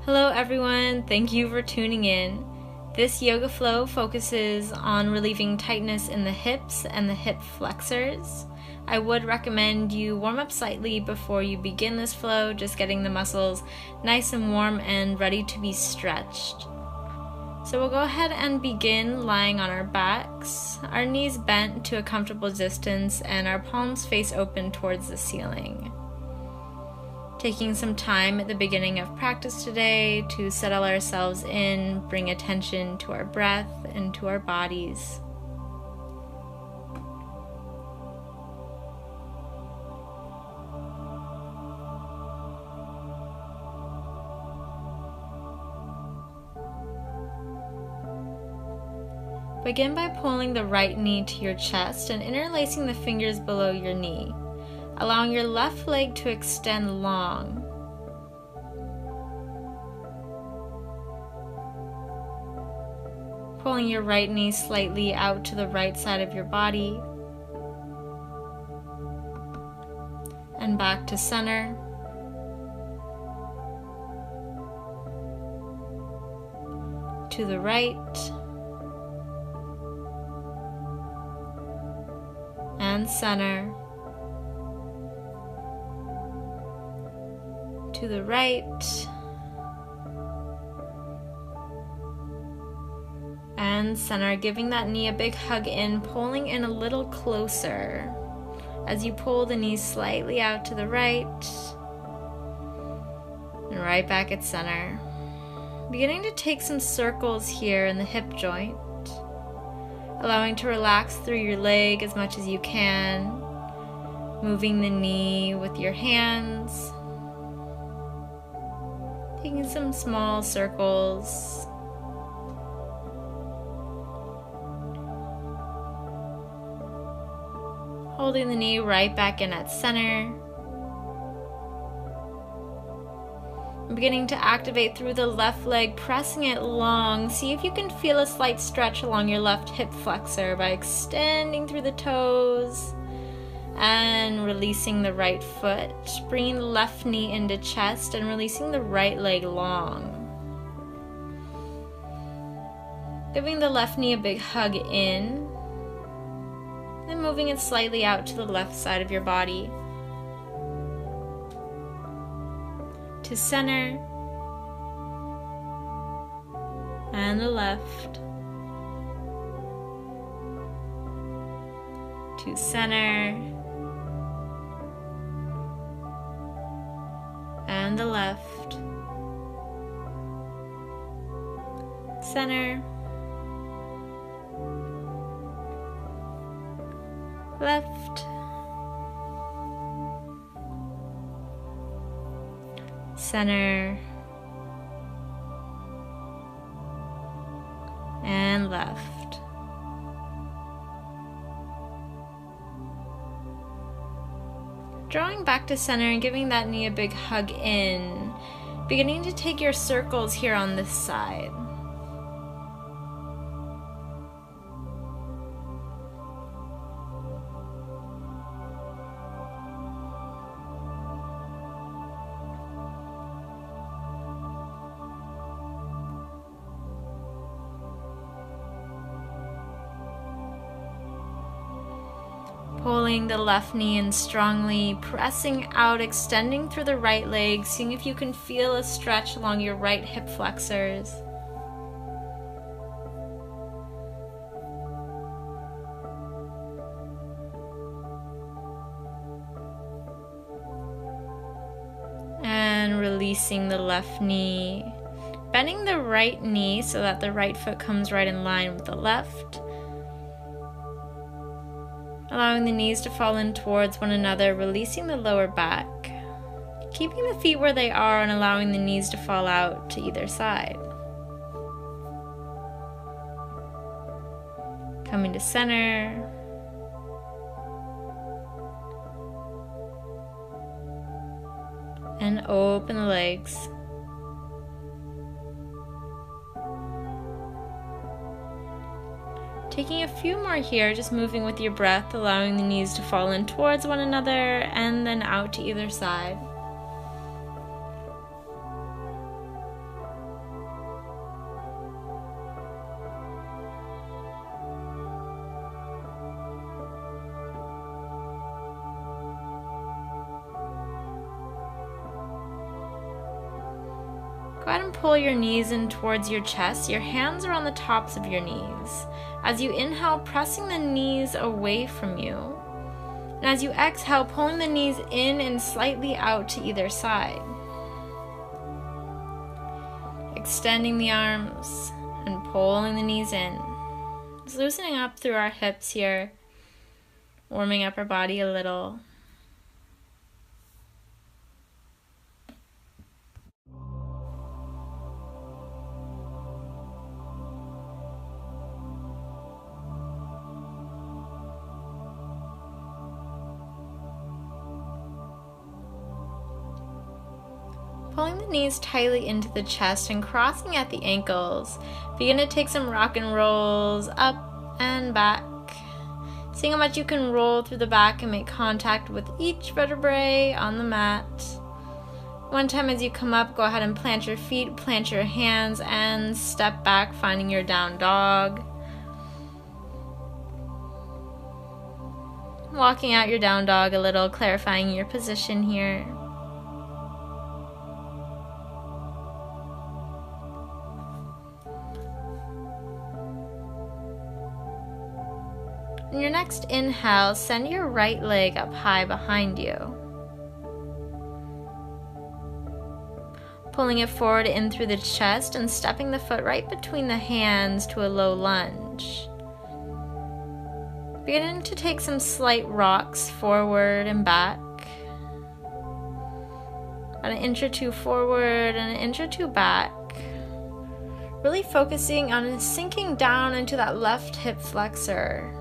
Hello everyone, thank you for tuning in. This yoga flow focuses on relieving tightness in the hips and the hip flexors. I would recommend you warm up slightly before you begin this flow, just getting the muscles nice and warm and ready to be stretched. So we'll go ahead and begin lying on our backs, our knees bent to a comfortable distance and our palms face open towards the ceiling. Taking some time at the beginning of practice today to settle ourselves in, bring attention to our breath and to our bodies. Begin by pulling the right knee to your chest and interlacing the fingers below your knee, allowing your left leg to extend long. Pulling your right knee slightly out to the right side of your body and back to center. To the right and center. To the right and center, giving that knee a big hug in, pulling in a little closer as you pull the knee slightly out to the right and right back at center. Beginning to take some circles here in the hip joint, allowing to relax through your leg as much as you can, moving the knee with your hands. Taking some small circles. Holding the knee right back in at center. I'm beginning to activate through the left leg, pressing it long. See if you can feel a slight stretch along your left hip flexor by extending through the toes. And releasing the right foot, bringing the left knee into chest and releasing the right leg long. Giving the left knee a big hug in, and moving it slightly out to the left side of your body. To center, and the left. To center, and the left, center, left, center, and left. Drawing back to center and giving that knee a big hug in, beginning to take your circles here on this side. Pulling the left knee in strongly, pressing out, extending through the right leg, seeing if you can feel a stretch along your right hip flexors. And releasing the left knee, bending the right knee so that the right foot comes right in line with the left. Allowing the knees to fall in towards one another, releasing the lower back. Keeping the feet where they are and allowing the knees to fall out to either side. Coming to center. And open the legs. Taking a few more here, just moving with your breath, allowing the knees to fall in towards one another and then out to either side. Go ahead and pull your knees in towards your chest. Your hands are on the tops of your knees. As you inhale, pressing the knees away from you. And as you exhale, pulling the knees in and slightly out to either side. Extending the arms and pulling the knees in. Just loosening up through our hips here. Warming up our body a little. Pulling the knees tightly into the chest and crossing at the ankles. Begin to take some rock and rolls up and back. Seeing how much you can roll through the back and make contact with each vertebrae on the mat. One time as you come up, go ahead and plant your feet, plant your hands, and step back, finding your down dog. Walking out your down dog a little, clarifying your position here. On your next inhale, send your right leg up high behind you. Pulling it forward in through the chest and stepping the foot right between the hands to a low lunge. Beginning to take some slight rocks forward and back. About an inch or two forward and an inch or two back. Really focusing on sinking down into that left hip flexor.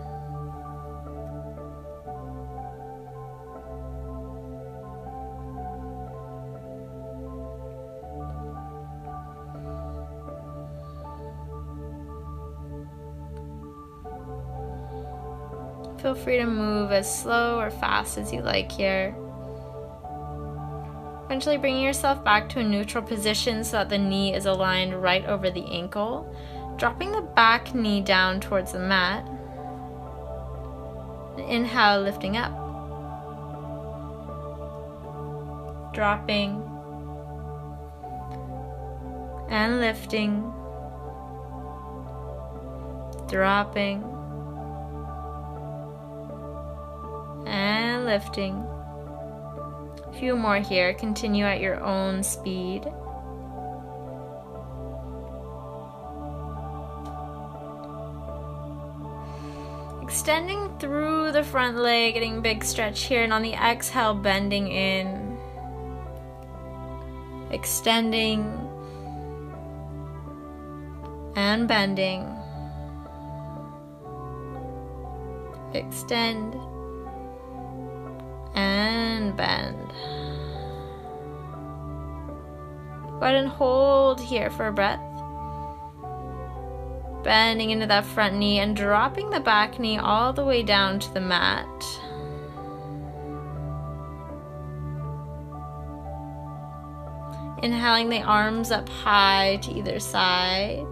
Feel free to move as slow or fast as you like here. Eventually bringing yourself back to a neutral position so that the knee is aligned right over the ankle. Dropping the back knee down towards the mat. And inhale, lifting up. Dropping. And lifting. Dropping. And lifting. A few more here. Continue at your own speed. Extending through the front leg, getting a big stretch here, and on the exhale, bending in. Extending and bending. Extend and bend. Go ahead and hold here for a breath. Bending into that front knee and dropping the back knee all the way down to the mat. Inhaling the arms up high to either side.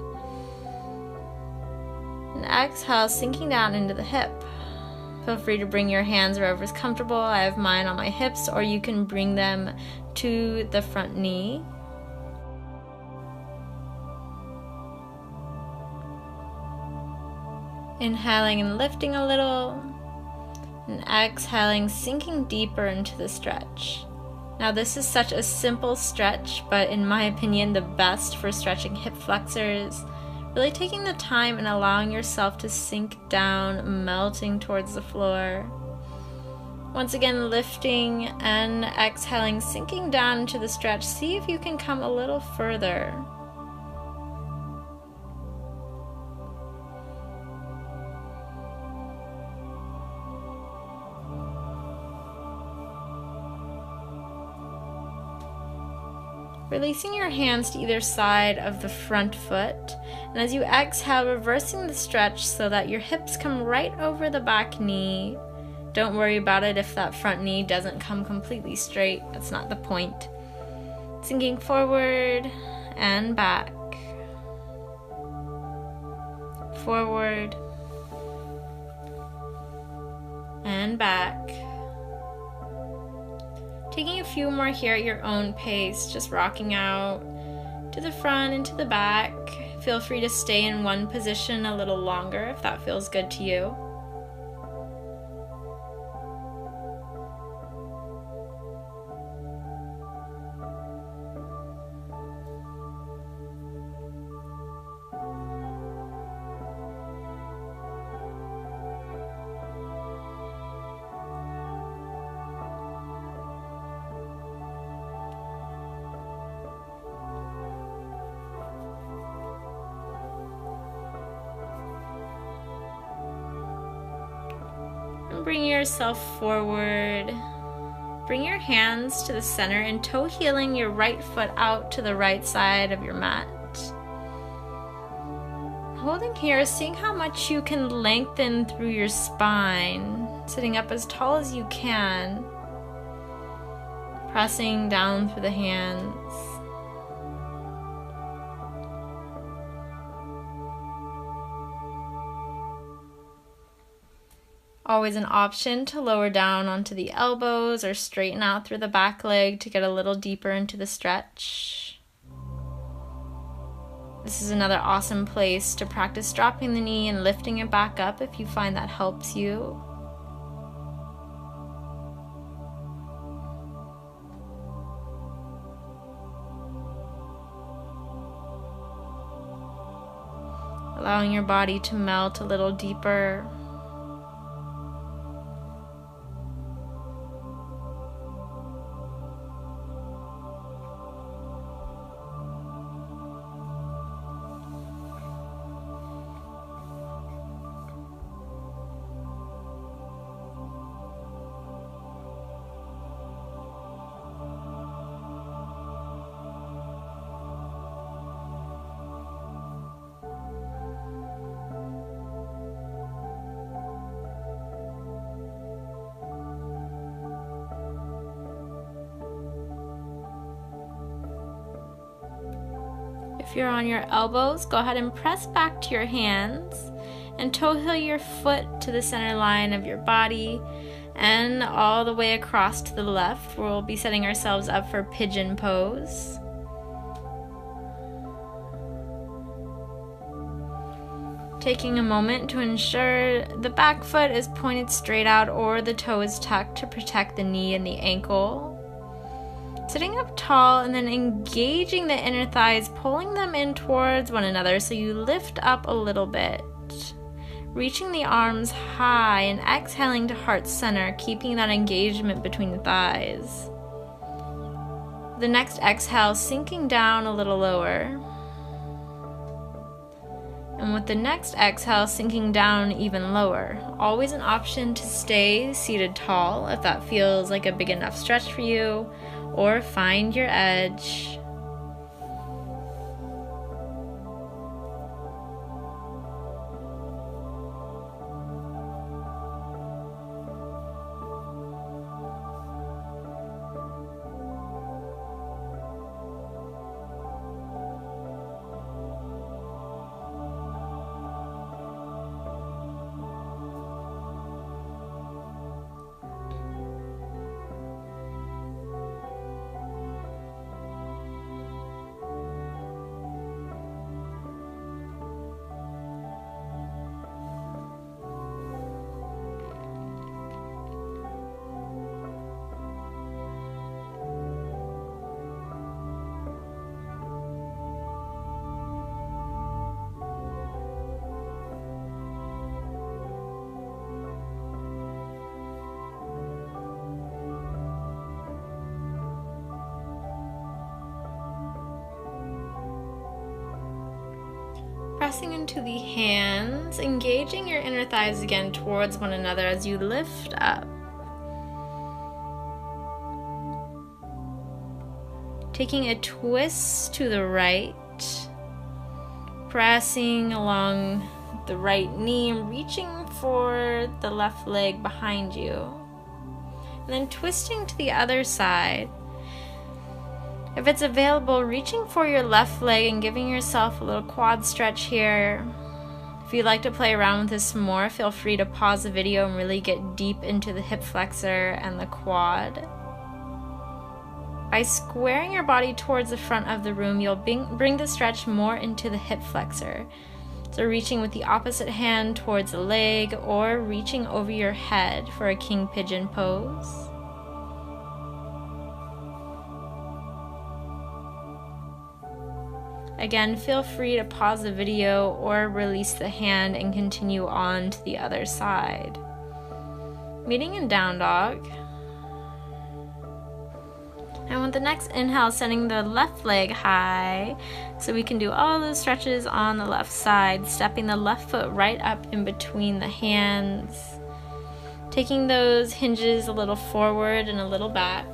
And exhale, sinking down into the hip. Feel free to bring your hands wherever is comfortable. I have mine on my hips, or you can bring them to the front knee. Inhaling and lifting a little, and exhaling, sinking deeper into the stretch. Now this is such a simple stretch, but in my opinion, the best for stretching hip flexors. Really taking the time and allowing yourself to sink down, melting towards the floor. Once again, lifting and exhaling, sinking down into the stretch. See if you can come a little further. Releasing your hands to either side of the front foot, and as you exhale, reversing the stretch so that your hips come right over the back knee. Don't worry about it if that front knee doesn't come completely straight. That's not the point. Sinking forward and back. Forward and back. Taking a few more here at your own pace, just rocking out to the front and to the back. Feel free to stay in one position a little longer if that feels good to you. Bring yourself forward. Bring your hands to the center and toe heeling your right foot out to the right side of your mat. Holding here, seeing how much you can lengthen through your spine, sitting up as tall as you can, pressing down through the hands. Always an option to lower down onto the elbows or straighten out through the back leg to get a little deeper into the stretch. This is another awesome place to practice dropping the knee and lifting it back up if you find that helps you. Allowing your body to melt a little deeper. If you're on your elbows, go ahead and press back to your hands and toe heel your foot to the center line of your body and all the way across to the left. We'll be setting ourselves up for pigeon pose. Taking a moment to ensure the back foot is pointed straight out or the toe is tucked to protect the knee and the ankle. Sitting up tall and then engaging the inner thighs, pulling them in towards one another so you lift up a little bit. Reaching the arms high and exhaling to heart center, keeping that engagement between the thighs. The next exhale, sinking down a little lower. And with the next exhale, sinking down even lower. Always an option to stay seated tall if that feels like a big enough stretch for you, or find your edge. Pressing into the hands, engaging your inner thighs again towards one another as you lift up. Taking a twist to the right, pressing along the right knee and reaching for the left leg behind you. And then twisting to the other side. If it's available, reaching for your left leg and giving yourself a little quad stretch here. If you'd like to play around with this some more, feel free to pause the video and really get deep into the hip flexor and the quad. By squaring your body towards the front of the room, you'll bring the stretch more into the hip flexor. So reaching with the opposite hand towards the leg or reaching over your head for a king pigeon pose. Again, feel free to pause the video or release the hand and continue on to the other side. Meeting in down dog. And with the next inhale, sending the left leg high so we can do all those stretches on the left side, stepping the left foot right up in between the hands, taking those hinges a little forward and a little back.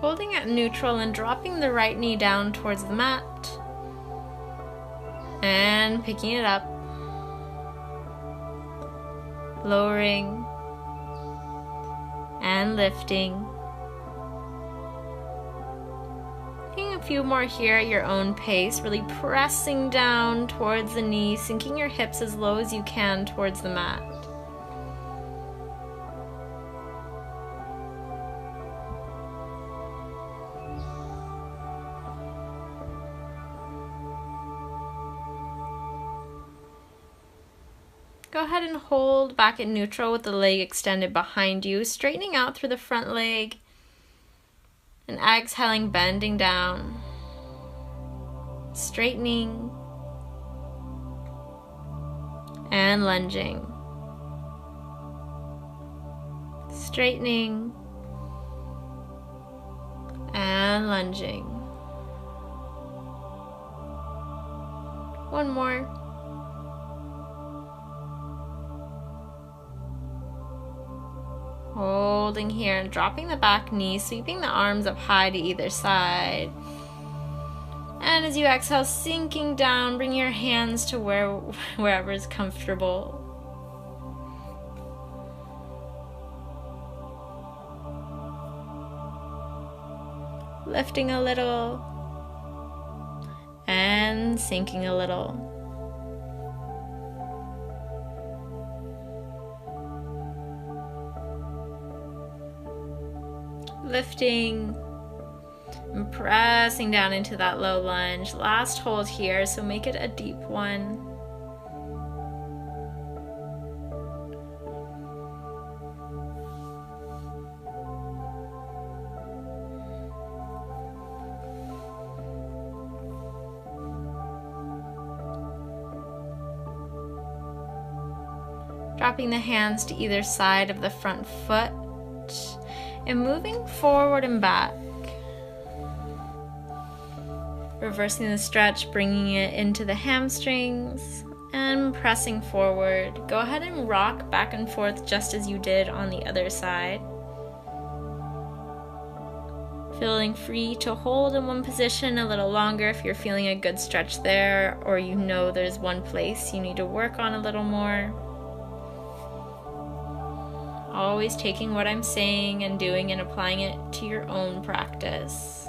Holding at neutral and dropping the right knee down towards the mat and picking it up, lowering and lifting. Taking a few more here at your own pace, really pressing down towards the knee, sinking your hips as low as you can towards the mat. Go ahead and hold back at neutral with the leg extended behind you, straightening out through the front leg and exhaling, bending down, straightening and lunging, straightening and lunging. One more. Holding here and dropping the back knee, sweeping the arms up high to either side. And as you exhale, sinking down, bring your hands to wherever is comfortable. Lifting a little and sinking a little. Lifting and pressing down into that low lunge. Last hold here, so make it a deep one. Dropping the hands to either side of the front foot and moving forward and back. Reversing the stretch, bringing it into the hamstrings and pressing forward. Go ahead and rock back and forth just as you did on the other side. Feeling free to hold in one position a little longer if you're feeling a good stretch there, or you know there's one place you need to work on a little more. Always taking what I'm saying and doing and applying it to your own practice.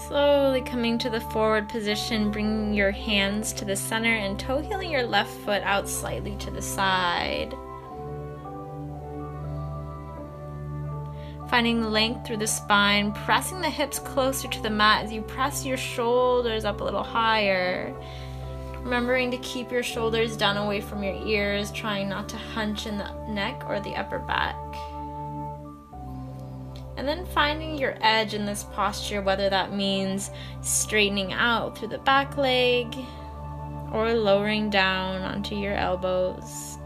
Slowly coming to the forward position, bringing your hands to the center and toe heeling your left foot out slightly to the side. Finding the length through the spine, pressing the hips closer to the mat as you press your shoulders up a little higher. Remembering to keep your shoulders down away from your ears, trying not to hunch in the neck or the upper back. And then finding your edge in this posture, whether that means straightening out through the back leg or lowering down onto your elbows.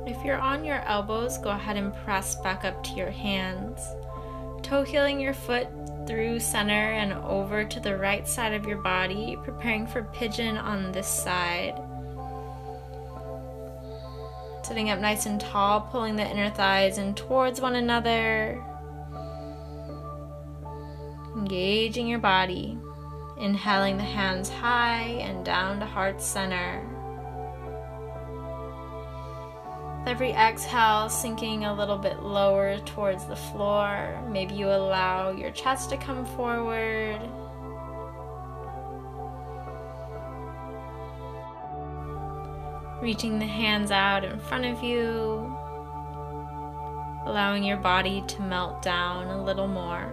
If you're on your elbows, go ahead and press back up to your hands. Toe heeling your foot through center and over to the right side of your body, preparing for pigeon on this side. Sitting up nice and tall, pulling the inner thighs in towards one another. Engaging your body. Inhaling the hands high and down to heart center. Every exhale, sinking a little bit lower towards the floor. Maybe you allow your chest to come forward. Reaching the hands out in front of you. Allowing your body to melt down a little more.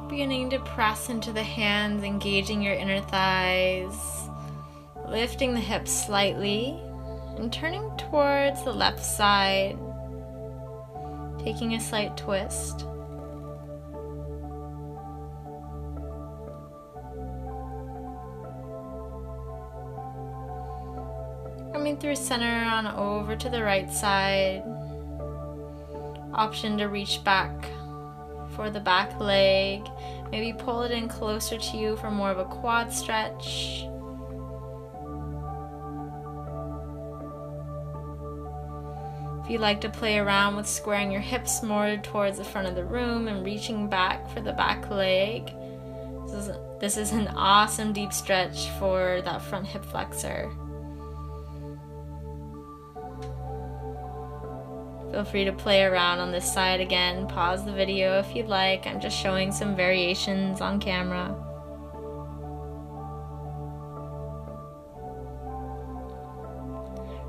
Beginning to press into the hands, engaging your inner thighs, lifting the hips slightly, and turning towards the left side, taking a slight twist. Coming through center on over to the right side. Option to reach back for the back leg. Maybe pull it in closer to you for more of a quad stretch. If you like to play around with squaring your hips more towards the front of the room and reaching back for the back leg, this is an awesome deep stretch for that front hip flexor. Feel free to play around on this side again. Pause the video if you'd like. I'm just showing some variations on camera.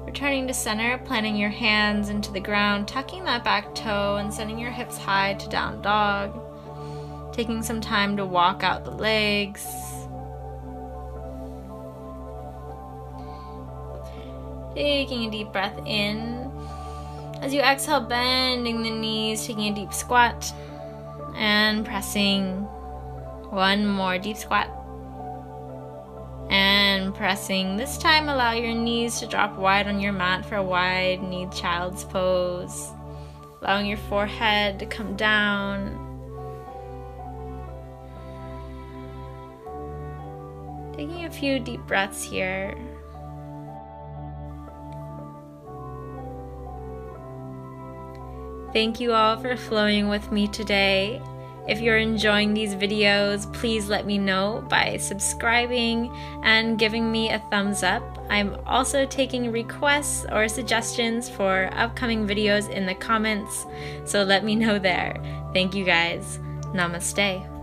Returning to center, planting your hands into the ground, tucking that back toe and sending your hips high to down dog. Taking some time to walk out the legs. Taking a deep breath in. As you exhale, bending the knees, taking a deep squat. And pressing. One more deep squat. And pressing. This time allow your knees to drop wide on your mat for a wide knee child's pose. Allowing your forehead to come down. Taking a few deep breaths here. Thank you all for flowing with me today. If you're enjoying these videos, please let me know by subscribing and giving me a thumbs up. I'm also taking requests or suggestions for upcoming videos in the comments, so let me know there. Thank you guys. Namaste.